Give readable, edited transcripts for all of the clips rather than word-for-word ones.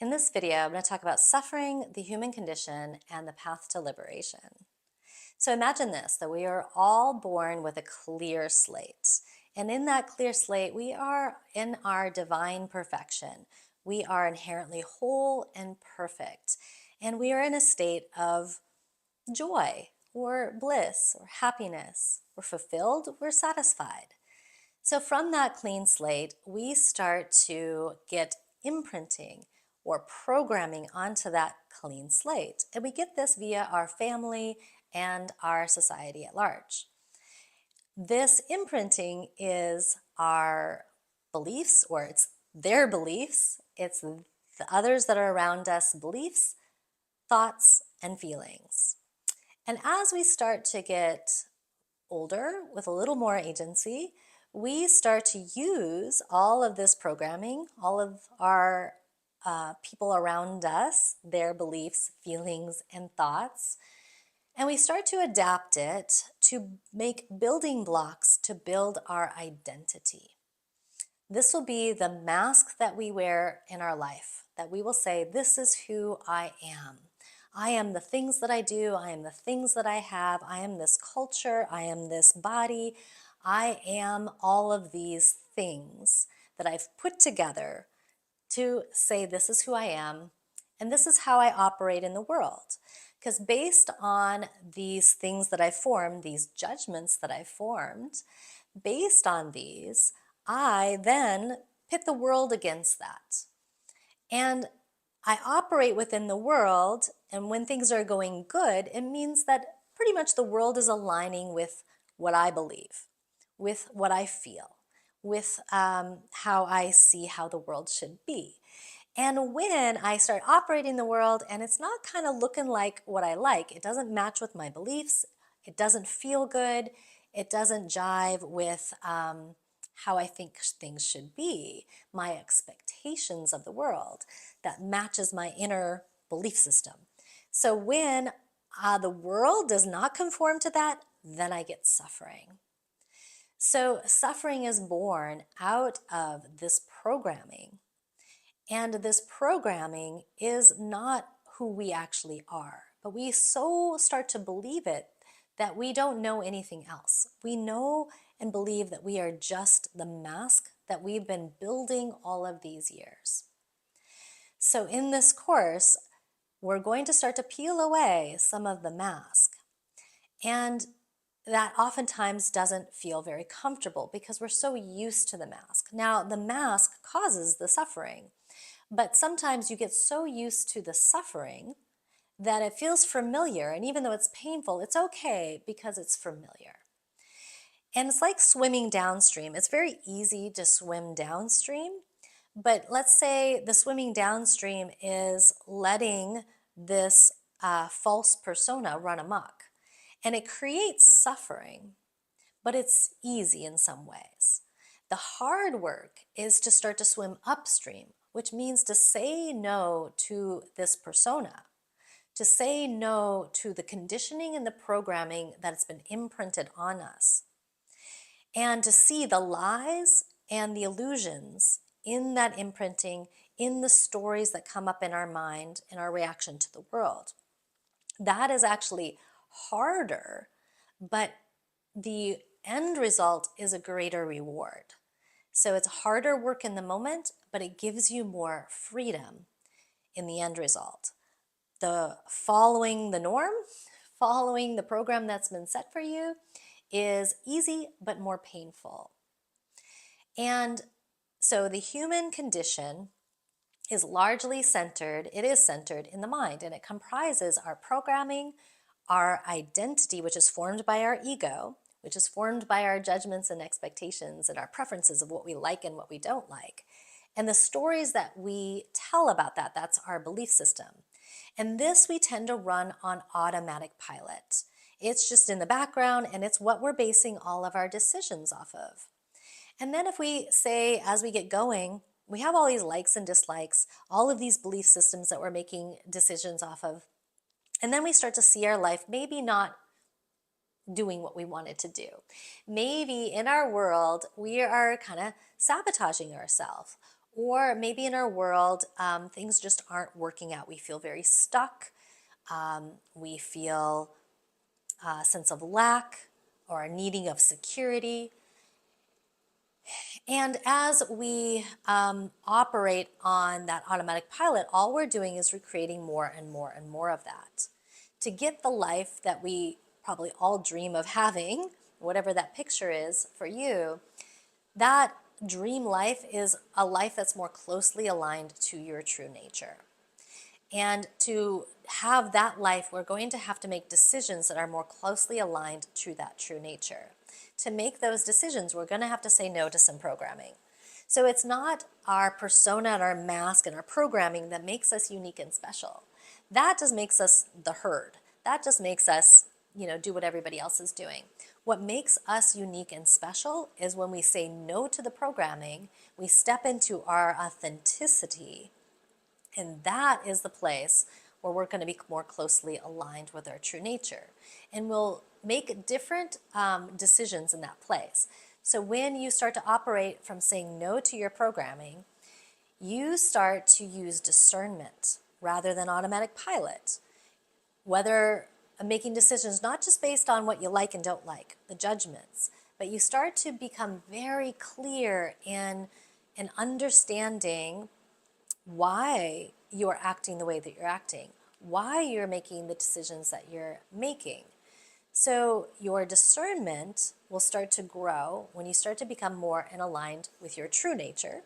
In this video, I'm going to talk about suffering, the human condition, and the path to liberation. So imagine this, that we are all born with a clear slate. And in that clear slate, we are in our divine perfection. We are inherently whole and perfect. And we are in a state of joy or bliss or happiness. We're fulfilled, we're satisfied. So from that clean slate, we start to get imprinting or programming onto that clean slate. And we get this via our family and our society at large. This imprinting is our beliefs, or it's their beliefs. It's the others that are around us beliefs, thoughts, and feelings. And as we start to get older with a little more agency, we start to use all of this programming, all of our people around us, their beliefs, feelings, and thoughts, and we start to adapt it to make building blocks to build our identity. This will be the mask that we wear in our life, that we will say, this is who I am. I am the things that I do. I am the things that I have. I am this culture. I am this body. I am all of these things that I've put together to say, this is who I am, and this is how I operate in the world. Because based on these things that I formed, these judgments that I formed, based on these, I then pit the world against that. And I operate within the world, and when things are going good, it means that pretty much the world is aligning with what I believe, with what I feel, with how I see how the world should be. And when I start operating the world and it's not kind of looking like what I like, it doesn't match with my beliefs, it doesn't feel good, it doesn't jive with how I think things should be, my expectations of the world, that matches my inner belief system. So when the world does not conform to that, then I get suffering. So suffering is born out of this programming. And this programming is not who we actually are, but we so start to believe it that we don't know anything else. We know and believe that we are just the mask that we've been building all of these years. So in this course, we're going to start to peel away some of the mask. And that oftentimes doesn't feel very comfortable because we're so used to the mask. Now, the mask causes the suffering, but sometimes you get so used to the suffering that it feels familiar. And even though it's painful, it's okay because it's familiar. And it's like swimming downstream. It's very easy to swim downstream, but let's say the swimming downstream is letting this false persona run amok. And it creates suffering, but it's easy in some ways. The hard work is to start to swim upstream, which means to say no to this persona, to say no to the conditioning and the programming that's been imprinted on us, and to see the lies and the illusions in that imprinting, in the stories that come up in our mind, in our reaction to the world. That is actually harder, but the end result is a greater reward. So it's harder work in the moment, but it gives you more freedom in the end result. The following the norm, following the program that's been set for you is easy but more painful. And so the human condition is largely centered, it is centered in the mind, and it comprises our programming, our identity, which is formed by our ego, which is formed by our judgments and expectations and our preferences of what we like and what we don't like. And the stories that we tell about that, that's our belief system. And this we tend to run on automatic pilot. It's just in the background, and it's what we're basing all of our decisions off of. And then if we say, as we get going, we have all these likes and dislikes, all of these belief systems that we're making decisions off of. And then we start to see our life maybe not doing what we wanted to do. Maybe in our world, we are kind of sabotaging ourselves, Or maybe in our world, things just aren't working out. We feel very stuck. We feel a sense of lack or a needing of security. And as we operate on that automatic pilot, all we're doing is recreating more and more and more of that. To get the life that we probably all dream of having, whatever that picture is for you, that dream life is a life that's more closely aligned to your true nature. And to have that life, we're going to have to make decisions that are more closely aligned to that true nature. To make those decisions, we're going to have to say no to some programming. So it's not our persona and our mask and our programming that makes us unique and special. That just makes us the herd. That just makes us, do what everybody else is doing. What makes us unique and special is when we say no to the programming, we step into our authenticity, and that is the place where we're going to be more closely aligned with our true nature. And we'll make different decisions in that place. So when you start to operate from saying no to your programming, you start to use discernment rather than automatic pilot. Whether making decisions not just based on what you like and don't like, the judgments, but you start to become very clear in understanding why you're acting the way that you're acting, why you're making the decisions that you're making. So your discernment will start to grow when you start to become more in aligned with your true nature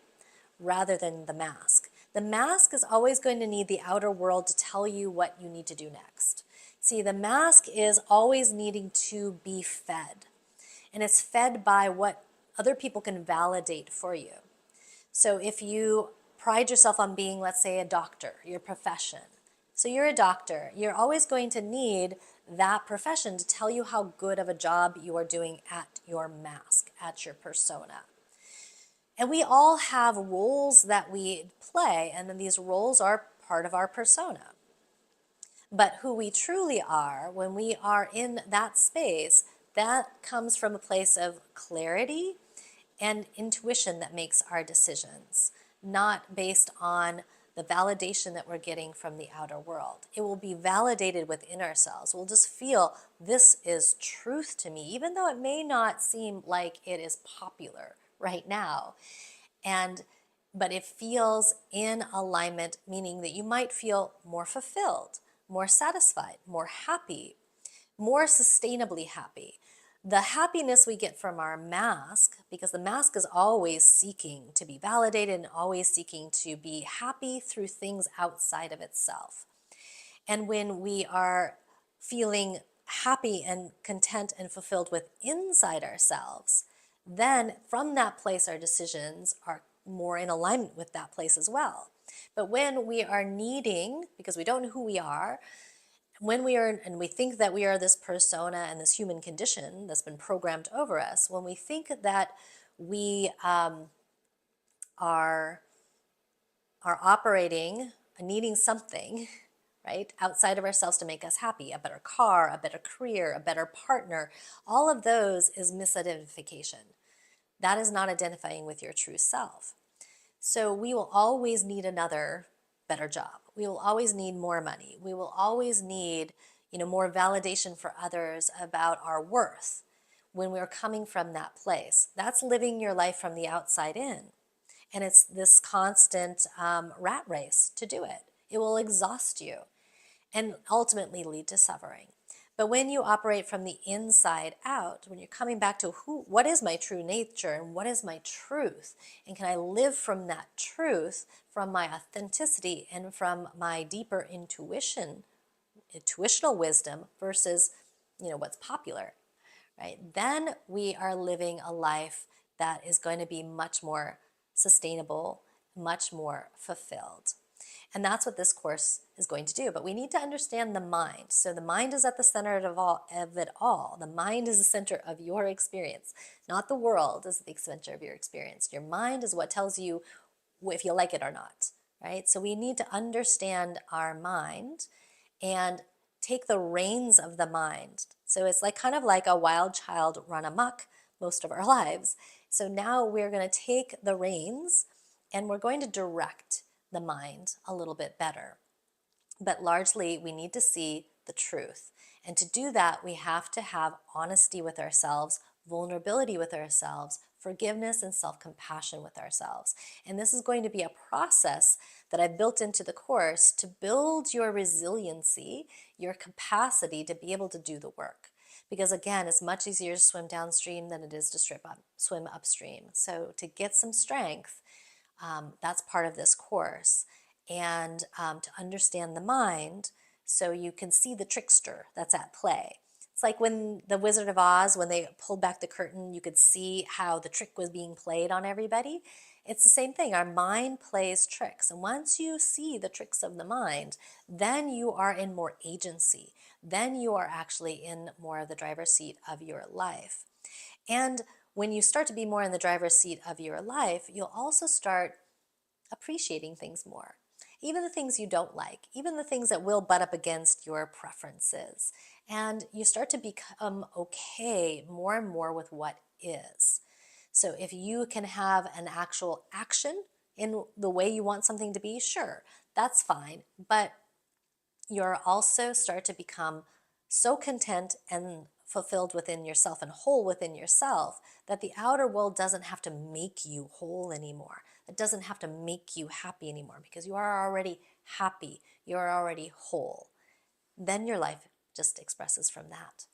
rather than the mask. The mask is always going to need the outer world to tell you what you need to do next. See, the mask is always needing to be fed, and it's fed by what other people can validate for you. So if you pride yourself on being, let's say, a doctor, your profession. So you're a doctor. You're always going to need that profession to tell you how good of a job you are doing at your mask, at your persona. And we all have roles that we play, and then these roles are part of our persona. But who we truly are, when we are in that space, that comes from a place of clarity and intuition that makes our decisions, not based on the validation that we're getting from the outer world. It will be validated within ourselves. We'll just feel this is truth to me, even though it may not seem like it is popular right now. But it feels in alignment, meaning that you might feel more fulfilled, more satisfied, more happy, more sustainably happy. The happiness we get from our mask, because the mask is always seeking to be validated and always seeking to be happy through things outside of itself. And when we are feeling happy and content and fulfilled with inside ourselves, then from that place our decisions are more in alignment with that place as well. But when we are needing, because we don't know who we are, when we are, and we think that we are this persona and this human condition that's been programmed over us, when we think that we are operating, needing something, right, outside of ourselves to make us happy, a better car, a better career, a better partner, all of those is misidentification. That is not identifying with your true self. So we will always need another better job. We will always need more money. We will always need, more validation for others about our worth when we're coming from that place. That's living your life from the outside in. And it's this constant rat race to do it. It will exhaust you and ultimately lead to suffering. But when you operate from the inside out, when you're coming back to what is my true nature and what is my truth, and can I live from that truth, from my authenticity and from my deeper intuitional wisdom versus, what's popular, right? Then we are living a life that is going to be much more sustainable, much more fulfilled. And that's what this course is going to do. But we need to understand the mind. So the mind is at the center of it all. The mind is the center of your experience, not the world is the center of your experience. Your mind is what tells you if you like it or not, right? So we need to understand our mind and take the reins of the mind. So it's kind of like a wild child run amok most of our lives. So now we're going to take the reins and we're going to direct the mind a little bit better. But largely, we need to see the truth. And to do that, we have to have honesty with ourselves, vulnerability with ourselves, forgiveness and self-compassion with ourselves. And this is going to be a process that I've built into the course to build your resiliency, your capacity to be able to do the work. Because again, it's much easier to swim downstream than it is to swim upstream. So to get some strength, that's part of this course. And to understand the mind so you can see the trickster that's at play. It's like when the Wizard of Oz, when they pulled back the curtain, you could see how the trick was being played on everybody. It's the same thing. Our mind plays tricks. And once you see the tricks of the mind, then you are in more agency. Then you are actually in more of the driver's seat of your life. And when you start to be more in the driver's seat of your life, you'll also start appreciating things more. Even the things you don't like, even the things that will butt up against your preferences. And you start to become okay more and more with what is. So if you can have an actual action in the way you want something to be, sure, that's fine. But you'll also start to become so content and fulfilled within yourself and whole within yourself that the outer world doesn't have to make you whole anymore. It doesn't have to make you happy anymore because you are already happy. You're already whole. Then your life just expresses from that.